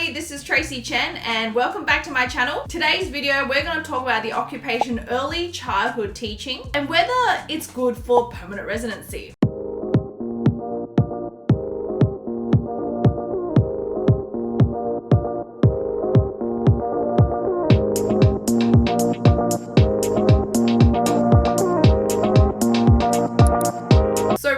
everybody, this is Tracy Chen and welcome back to my channel. Today's video, we're going to talk about the occupation early childhood teaching and whether it's good for permanent residency.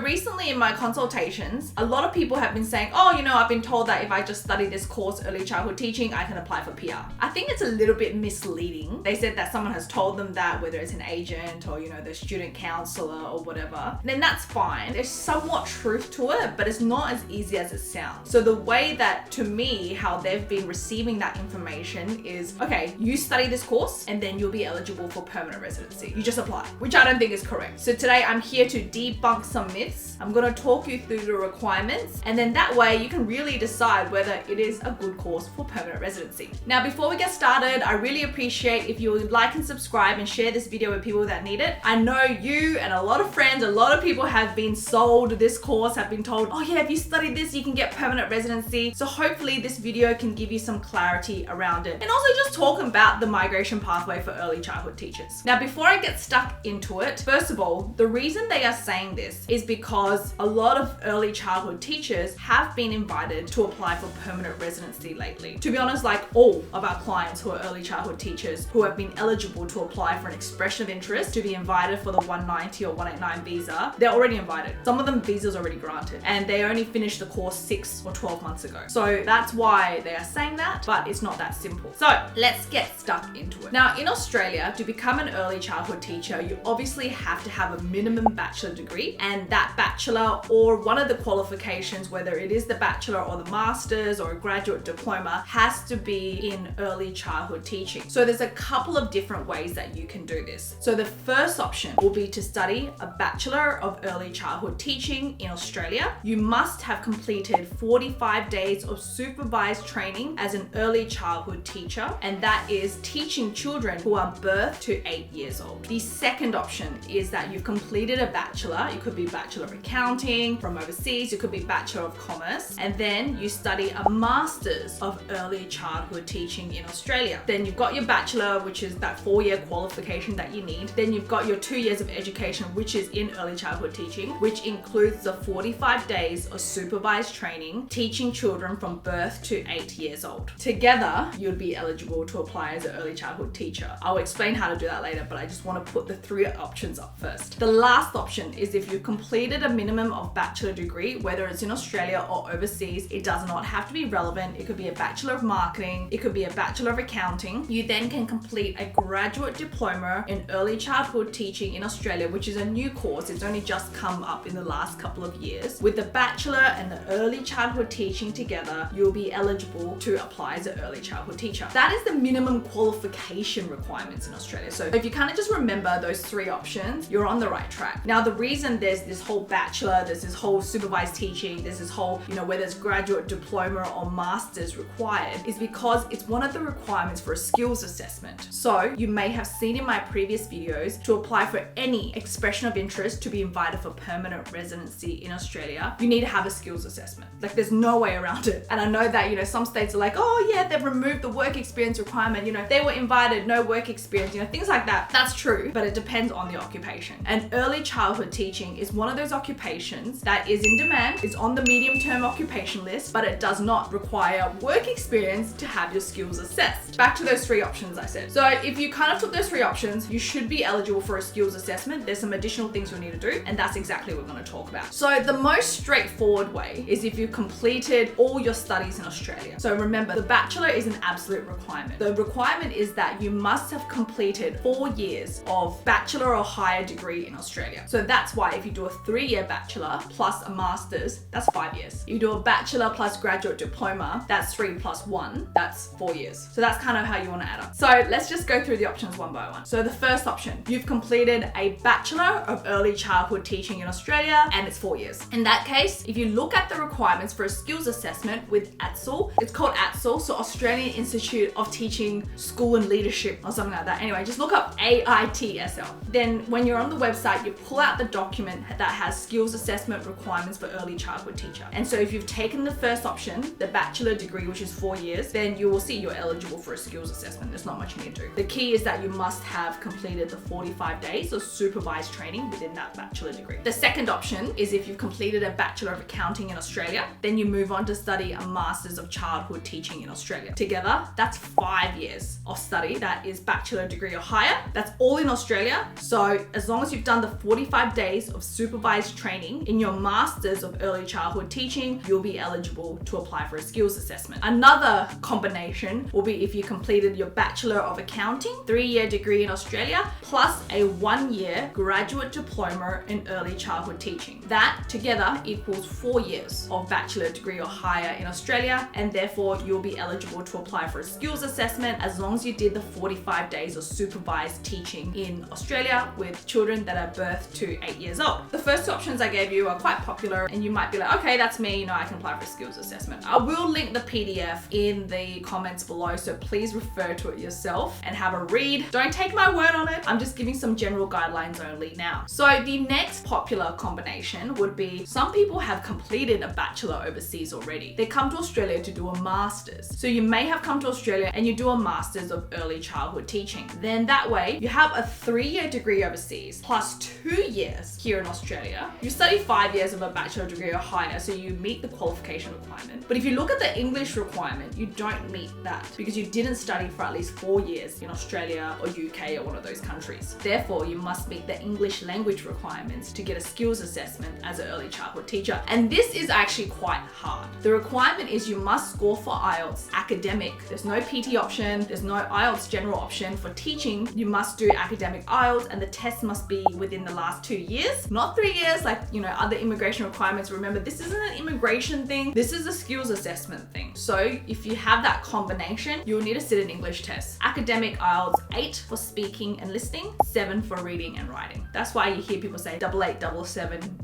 Recently in my consultations, a lot of people have been saying, I've been told that if I just study this course, early childhood teaching, I can apply for PR. I think it's a little bit misleading. They said that someone has told them that, whether it's an agent or, the student counselor or whatever, then that's fine. There's somewhat truth to it, but it's not as easy as it sounds. So the way that, to me, how they've been receiving that information is, okay, you study this course and then you'll be eligible for permanent residency. You just apply, which I don't think is correct. So today I'm here to debunk some myths. I'm going to talk you through the requirements, and then that way you can really decide whether it is a good course for permanent residency. Now, before we get started, I really appreciate if you would like and subscribe and share this video with people that need it. I know you and a lot of friends, a lot of people have been sold this course, have been told, oh yeah, if you study this, you can get permanent residency. So hopefully this video can give you some clarity around it. And also just talk about the migration pathway for early childhood teachers. Now, before I get stuck into it, first of all, the reason they are saying this is because a lot of early childhood teachers have been invited to apply for permanent residency lately. To be honest, like all of our clients who are early childhood teachers who have been eligible to apply for an expression of interest to be invited for the 190 or 189 visa, they're already invited. Some of them visas already granted and they only finished the course 6 or 12 months ago. So that's why they are saying that, but it's not that simple. So let's get stuck into it. Now in Australia, to become an early childhood teacher, you obviously have to have a minimum bachelor degree, and that bachelor or one of the qualifications, whether it is the bachelor or the master's or a graduate diploma, has to be in early childhood teaching. So there's a couple of different ways that you can do this. So the first option will be to study a bachelor of early childhood teaching in Australia. You must have completed 45 days of supervised training as an early childhood teacher, and that is teaching children who are birth to 8 years old. The second option is that you've completed a bachelor. It could be Bachelor of Accounting from overseas, it could be Bachelor of Commerce, and then you study a Master's of Early Childhood Teaching in Australia. Then you've got your Bachelor, which is that 4-year qualification that you need. Then you've got your 2 years of education, which is in early childhood teaching, which includes the 45 days of supervised training, teaching children from birth to 8 years old. Together, you'd be eligible to apply as an early childhood teacher. I'll explain how to do that later, but I just want to put the 3 options up first. The last option is if you've completed a minimum of bachelor degree, whether it's in Australia or overseas, it does not have to be relevant. It could be a Bachelor of Marketing, it could be a Bachelor of Accounting. You then can complete a graduate diploma in early childhood teaching in Australia, which is a new course. It's only just come up in the last couple of years. With the bachelor and the early childhood teaching together, you'll be eligible to apply as an early childhood teacher. That is the minimum qualification requirements in Australia. So if you kind of just remember those 3 options, you're on the right track. Now, the reason there's this whole bachelor, there's this whole supervised teaching, there's this whole, whether it's graduate diploma or master's required, is because it's one of the requirements for a skills assessment. So you may have seen in my previous videos, to apply for any expression of interest to be invited for permanent residency in Australia, you need to have a skills assessment. Like, there's no way around it. And I know that, some states are like, oh yeah, they've removed the work experience requirement, they were invited, no work experience, things like that. That's true, but it depends on the occupation. And early childhood teaching is one of those occupations that is in demand, is on the medium-term occupation list, but it does not require work experience to have your skills assessed. Back to those 3 options I said. So if you kind of took those 3 options, you should be eligible for a skills assessment. There's some additional things you'll need to do, and that's exactly what we're going to talk about. So the most straightforward way is if you've completed all your studies in Australia. So remember, the bachelor is an absolute requirement. The requirement is that you must have completed 4 years of bachelor or higher degree in Australia. So that's why if you do a 3-year bachelor plus a master's, that's 5 years. You do a bachelor plus graduate diploma, that's 3 plus 1, that's 4 years. So that's kind of how you want to add up. So let's just go through the options one by one. So the first option, you've completed a Bachelor of Early Childhood Teaching in Australia and it's 4 years. In that case, if you look at the requirements for a skills assessment with ATSL, it's called ATSL, so Australian Institute of Teaching, School and Leadership or something like that. Anyway, just look up AITSL. Then when you're on the website, you pull out the document that has skills assessment requirements for early childhood teacher. And so if you've taken the first option, the bachelor degree, which is 4 years, then you will see you're eligible for a skills assessment. There's not much you need to do. The key is that you must have completed the 45 days of supervised training within that bachelor degree. The second option is if you've completed a Bachelor of Accounting in Australia, then you move on to study a Masters of Childhood Teaching in Australia. Together, that's 5 years of study. That is bachelor degree or higher. That's all in Australia. So as long as you've done the 45 days of supervised training in your Masters of Early Childhood Teaching, you'll be eligible to apply for a skills assessment. Another combination will be if you completed your Bachelor of Accounting, 3-year degree in Australia, plus a 1-year graduate diploma in early childhood teaching. That together equals 4 years of bachelor degree or higher in Australia, and therefore you'll be eligible to apply for a skills assessment as long as you did the 45 days of supervised teaching in Australia with children that are birthed to 8 years old. The first two options I gave you are quite popular, and you might be like, okay, that's me, I can apply for a skills assessment. I will link the PDF in the comments below, so please refer to it yourself and have a read. Don't take my word on it. I'm just giving some general guidelines only now. So the next popular combination would be some people have completed a bachelor overseas already. They come to Australia to do a master's. So you may have come to Australia and you do a master's of early childhood teaching. Then that way you have a 3-year degree overseas plus 2 years here in Australia. You study 5 years of a bachelor degree or higher, so you meet the qualification requirement. But if you look at the English requirement, you don't meet that because you didn't study for at least 4 years in Australia or UK or one of those countries. Therefore, you must meet the English language requirements to get a skills assessment as an early childhood teacher. And this is actually quite hard. The requirement is you must score for IELTS academic. There's no PT option. There's no IELTS general option. For teaching, you must do academic IELTS, and the test must be within the last 2 years, not 3 years like, other immigration requirements. Remember, this isn't an immigration thing. This is a skills assessment thing. So if you have that combination, you'll need to sit an English test. Academic IELTS 8 for speaking and listening, 7 for reading and writing. That's why you hear people say 88, 7.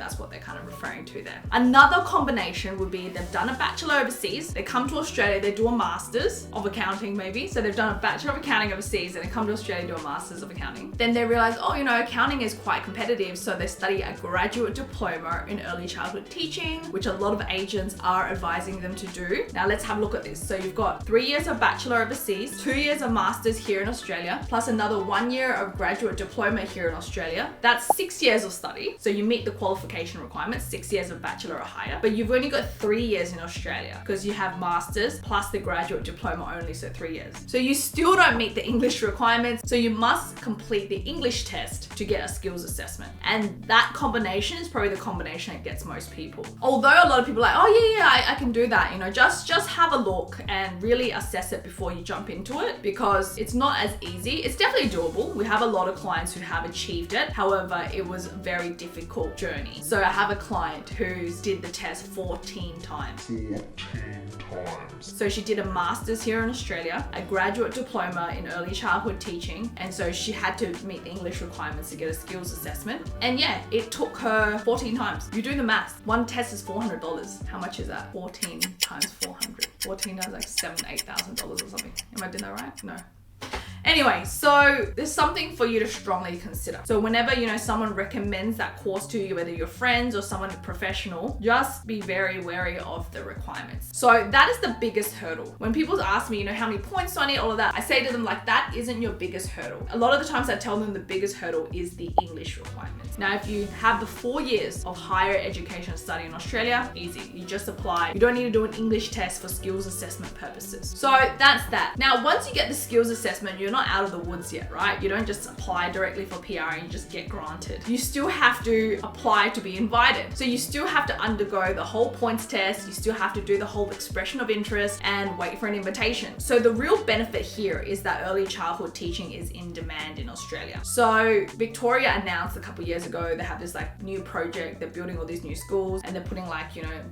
That's what they're kind of referring to there. Another combination would be they've done a bachelor overseas, they come to Australia, they do a master's of accounting maybe. So they've done a bachelor of accounting overseas and they come to Australia, do a master's of accounting. Then they realize, accounting is quite competitive. So they study a graduate diploma in early childhood teaching, which a lot of agents are advising them to do. Now let's have a look at this. So you've got 3 years of bachelor overseas, 2 years of master's here in Australia, plus another 1 year of graduate diploma here in Australia. That's 6 years of study. So you meet the qualification requirements, 6 years of bachelor or higher, but you've only got 3 years in Australia because you have masters plus the graduate diploma only, so 3 years. So you still don't meet the English requirements, so you must complete the English test to get a skills assessment. And that combination is probably the combination that gets most people. Although a lot of people are like, I can do that, just have a look and really assess it before you jump into it, because it's not as easy. It's definitely doable. We have a lot of clients who have achieved it. However, it was a very difficult journey. So I have a client who did the test 14 times. 14 times. So she did a master's here in Australia, a graduate diploma in early childhood teaching, and so she had to meet the English requirements to get a skills assessment. And yeah, it took her 14 times. You do the maths. One test is $400. How much is that? 14 times 400. 14 times like $7,000, $8,000 or something. Am I doing that right? No. Anyway, so there's something for you to strongly consider. So whenever, someone recommends that course to you, whether you're friends or someone professional, just be very wary of the requirements. So that is the biggest hurdle. When people ask me, how many points do I need, all of that, I say to them that isn't your biggest hurdle. A lot of the times I tell them the biggest hurdle is the English requirements. Now, if you have the 4 years of higher education study in Australia, easy. You just apply. You don't need to do an English test for skills assessment purposes. So that's that. Now, once you get the skills assessment, you're not out of the woods yet, right? You don't just apply directly for PR and you just get granted. You still have to apply to be invited. So you still have to undergo the whole points test. You still have to do the whole expression of interest and wait for an invitation. So the real benefit here is that early childhood teaching is in demand in Australia. So Victoria announced a couple years ago, they have this new project. They're building all these new schools and they're putting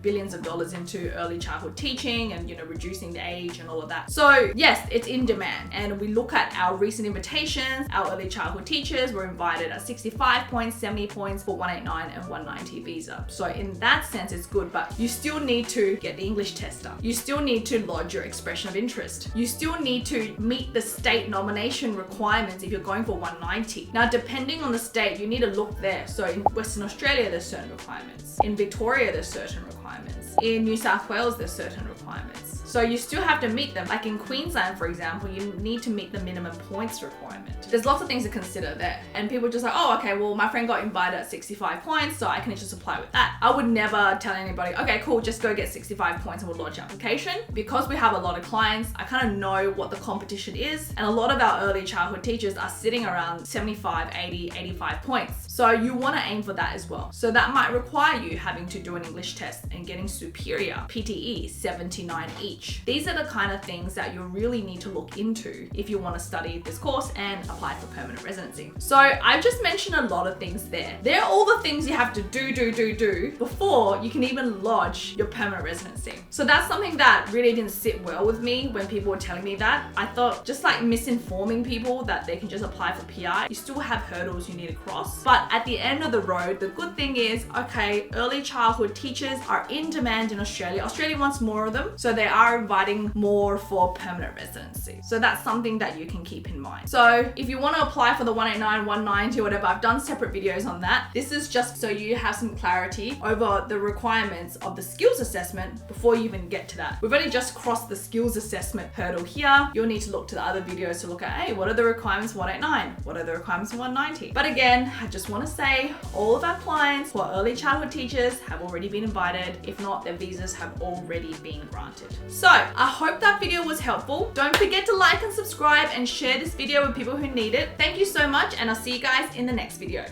billions of dollars into early childhood teaching and, reducing the age and all of that. So yes, it's in demand. And we look at that our recent invitations, our early childhood teachers were invited at 65 points, 70 points for 189 and 190 visa. So in that sense, it's good, but you still need to get the English test done. You still need to lodge your expression of interest. You still need to meet the state nomination requirements if you're going for 190. Now, depending on the state, you need to look there. So in Western Australia, there's certain requirements. In Victoria, there's certain requirements. In New South Wales, there's certain requirements. So you still have to meet them. Like in Queensland, for example, you need to meet the minimum points requirement. There's lots of things to consider there. And people are just like, oh, okay, well, my friend got invited at 65 points, so I can just apply with that. I would never tell anybody, okay, cool, just go get 65 points and we'll launch your application. Because we have a lot of clients, I kind of know what the competition is. And a lot of our early childhood teachers are sitting around 75, 80, 85 points. So you want to aim for that as well. So that might require you having to do an English test and getting superior PTE 79 each. These are the kind of things that you really need to look into if you want to study this course and apply for permanent residency. So I've just mentioned a lot of things there. They're all the things you have to do before you can even lodge your permanent residency. So that's something that really didn't sit well with me when people were telling me that. I thought just like misinforming people that they can just apply for PR, you still have hurdles you need to cross. But at the end of the road, the good thing is, okay, early childhood teachers are in demand in Australia. Australia wants more of them, so they are inviting more for permanent residency. So that's something that you can keep in mind. So if you want to apply for the 189, 190, whatever, I've done separate videos on that. This is just so you have some clarity over the requirements of the skills assessment before you even get to that. We've only just crossed the skills assessment hurdle here. You'll need to look to the other videos to look at, hey, what are the requirements for 189? What are the requirements for 190? But again, I just want to say all of our clients who are early childhood teachers have already been invited. If not, their visas have already been granted. So I hope that video was helpful. Don't forget to like and subscribe and share this video with people who need it. Thank you so much, and I'll see you guys in the next video.